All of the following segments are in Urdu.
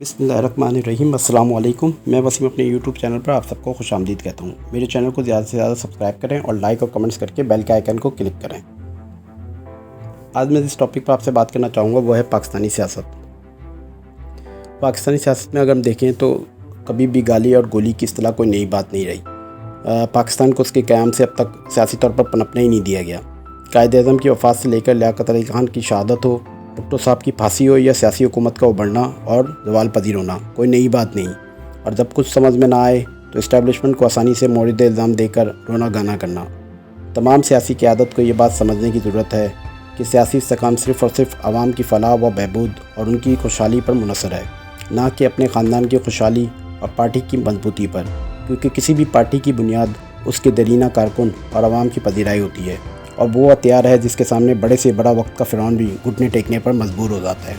بسم اللہ الرحمن الرحیم۔ السلام علیکم۔ میں وسیم اپنے یوٹیوب چینل پر آپ سب کو خوش آمدید کہتا ہوں۔ میرے چینل کو زیادہ سے زیادہ سبسکرائب کریں اور لائک اور کمنٹس کر کے بیل کے آئیکن کو کلک کریں۔ آج میں جس ٹاپک پر آپ سے بات کرنا چاہوں گا وہ ہے پاکستانی سیاست۔ پاکستانی سیاست میں اگر ہم دیکھیں تو کبھی بھی گالی اور گولی کی اصطلاح کوئی نئی بات نہیں رہی۔ پاکستان کو اس کے قیام سے اب تک سیاسی طور پر پنپنے ہی نہیں دیا گیا۔ قائد اعظم کی وفات سے لے کر لیاقت علی خان کی شہادت ہو، بھٹو صاحب کی پھانسی ہو یا سیاسی حکومت کا ابھرنا اور زوال پذیر ہونا، کوئی نئی بات نہیں۔ اور جب کچھ سمجھ میں نہ آئے تو اسٹیبلشمنٹ کو آسانی سے مورد الزام دے کر رونا گانا کرنا۔ تمام سیاسی قیادت کو یہ بات سمجھنے کی ضرورت ہے کہ سیاسی استحکام صرف اور صرف عوام کی فلاح و بہبود اور ان کی خوشحالی پر منحصر ہے، نہ کہ اپنے خاندان کی خوشحالی اور پارٹی کی مضبوطی پر، کیونکہ کسی بھی پارٹی کی بنیاد اس کے درینہ کارکن اور عوام کی پذیرائی ہوتی ہے، اور وہ ہتھیار ہے جس کے سامنے بڑے سے بڑا وقت کا فرعون بھی گھٹنے ٹیکنے پر مجبور ہو جاتا ہے۔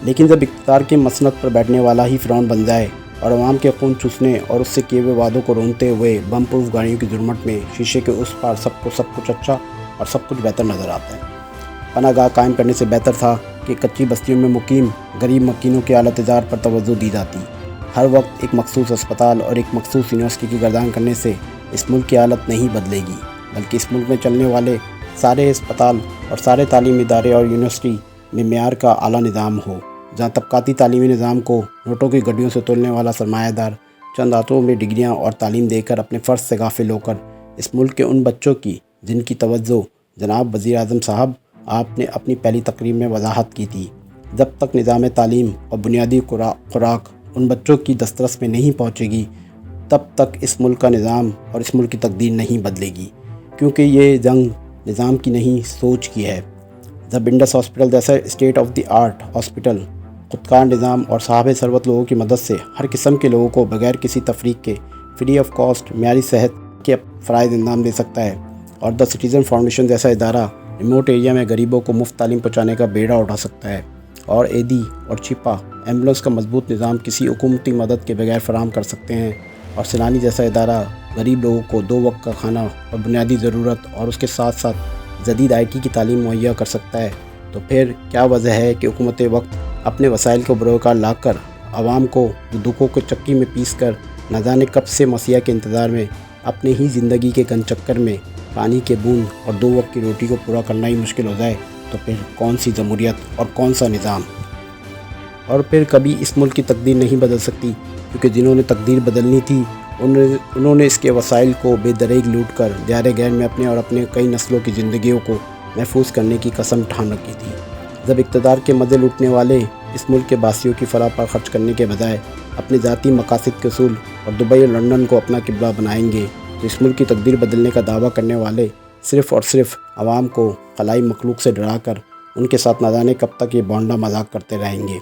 لیکن جب اقتدار کے مسند پر بیٹھنے والا ہی فرعون بن جائے اور عوام کے خون چوسنے اور اس سے کیے ہوئے وعدوں کو رونتے ہوئے بم پروف گاڑیوں کی ظلمت میں شیشے کے اس پار سب کچھ اچھا اور سب کچھ بہتر نظر آتا ہے۔ پناہ گاہ قائم کرنے سے بہتر تھا کہ کچی بستیوں میں مقیم غریب مکینوں کے اعلیٰ تجار پر توجہ دی جاتی۔ ہر وقت ایک مخصوص اسپتال اور ایک مخصوص یونیورسٹی کی گردان کرنے سے اس ملک کی حالت نہیں بدلے گی، بلکہ اس ملک میں چلنے والے سارے اسپتال اور سارے تعلیمی ادارے اور یونیورسٹی میں معیار کا اعلیٰ نظام ہو، جہاں طبقاتی تعلیمی نظام کو نوٹوں کی گڈیوں سے تولنے والا سرمایہ دار چند ہاتھوں میں ڈگریاں اور تعلیم دے کر اپنے فرض سے غافل ہو کر اس ملک کے ان بچوں کی جن کی توجہ جناب وزیر اعظم صاحب آپ نے اپنی پہلی تقریر میں وضاحت کی تھی، جب تک نظام تعلیم اور بنیادی خوراک ان بچوں کی دسترس میں نہیں پہنچے گی تب تک اس ملک کا نظام اور اس ملک کی تقدیر نہیں بدلے گی، کیونکہ یہ جنگ نظام کی نہیں سوچ کی ہے۔ جب انڈس ہاسپٹل جیسا state of the art hospital خودکار نظام اور صاحب ثروت لوگوں کی مدد سے ہر قسم کے لوگوں کو بغیر کسی تفریق کے فری آف کاسٹ معیاری صحت کے فرائض انجام دے سکتا ہے، اور دی سٹیزن فاؤنڈیشن جیسا ادارہ ریموٹ ایریا میں غریبوں کو مفت تعلیم پہنچانے کا بیڑا اٹھا سکتا ہے، اور ایدی اور چھپا ایمبولینس کا مضبوط نظام کسی حکومتی مدد کے بغیر فراہم کر سکتے ہیں، اور سیلانی جیسا ادارہ غریب لوگوں کو 2 وقت کا کھانا اور بنیادی ضرورت اور اس کے ساتھ ساتھ جدید آئی ٹی کی تعلیم مہیا کر سکتا ہے، تو پھر کیا وجہ ہے کہ حکومت وقت اپنے وسائل کو بروکار لا کر عوام کو جو دکھوں کو چکی میں پیس کر نہ جانے کب سے مسیح کے انتظار میں اپنے ہی زندگی کے گن چکر میں پانی کے بوند اور 2 وقت کی روٹی کو پورا کرنا ہی مشکل ہو جائے، تو پھر کون سی جمہوریت اور کون سا نظام؟ اور پھر کبھی اس ملک کی تقدیر نہیں بدل سکتی، کیونکہ جنہوں نے تقدیر بدلنی تھی انہوں نے اس کے وسائل کو بے دریغ لوٹ کر دیار غیر میں اپنے اور اپنے کئی نسلوں کی زندگیوں کو محفوظ کرنے کی قسم ٹھان رکھی تھی۔ جب اقتدار کے مزے لوٹنے والے اس ملک کے باسیوں کی فلاح پر خرچ کرنے کے بجائے اپنے ذاتی مقاصد کے اصول اور دبئی اور لندن کو اپنا قبلہ بنائیں گے، تو اس ملک کی تقدیر بدلنے کا دعویٰ کرنے والے صرف اور صرف عوام کو خلائی مخلوق سے ڈرا کر ان کے ساتھ نہ جانے کب تک یہ بونڈا مذاق کرتے رہیں گے،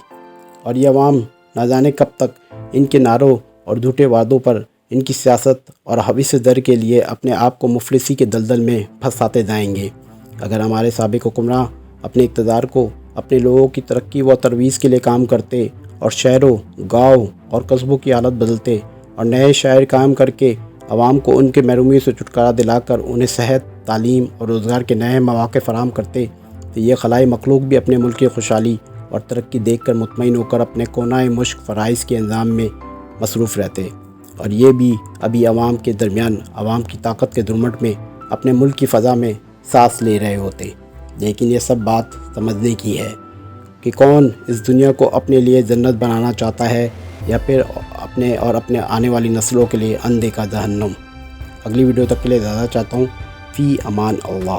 اور یہ عوام نہ جانے کب تک ان کے نعروں اور جھوٹے وعدوں پر ان کی سیاست اور حوث در کے لیے اپنے آپ کو مفلسی کے دلدل میں پھنساتے جائیں گے۔ اگر ہمارے سابق حکمراں اپنے اقتدار کو اپنے لوگوں کی ترقی و ترویج کے لیے کام کرتے اور شہروں، گاؤں اور قصبوں کی حالت بدلتے اور نئے شہر قائم کر کے عوام کو ان کے محرومیوں سے چھٹکارا دلا کر انہیں صحت، تعلیم اور روزگار کے نئے مواقع فراہم کرتے، تو یہ خلائی مخلوق بھی اپنے ملک کی خوشحالی اور ترقی دیکھ کر مطمئن ہو کر اپنے کونائے مشق فرائض کے انجام میں مصروف رہتے، اور یہ بھی ابھی عوام کے درمیان عوام کی طاقت کے درمٹ میں اپنے ملک کی فضا میں سانس لے رہے ہوتے۔ لیکن یہ سب بات سمجھنے کی ہے کہ کون اس دنیا کو اپنے لیے جنت بنانا چاہتا ہے، یا پھر اپنے آنے والی نسلوں کے لیے اندھے کا جہنم۔ اگلی ویڈیو تک کے لیے زیادہ چاہتا ہوں۔ فی امان اللہ۔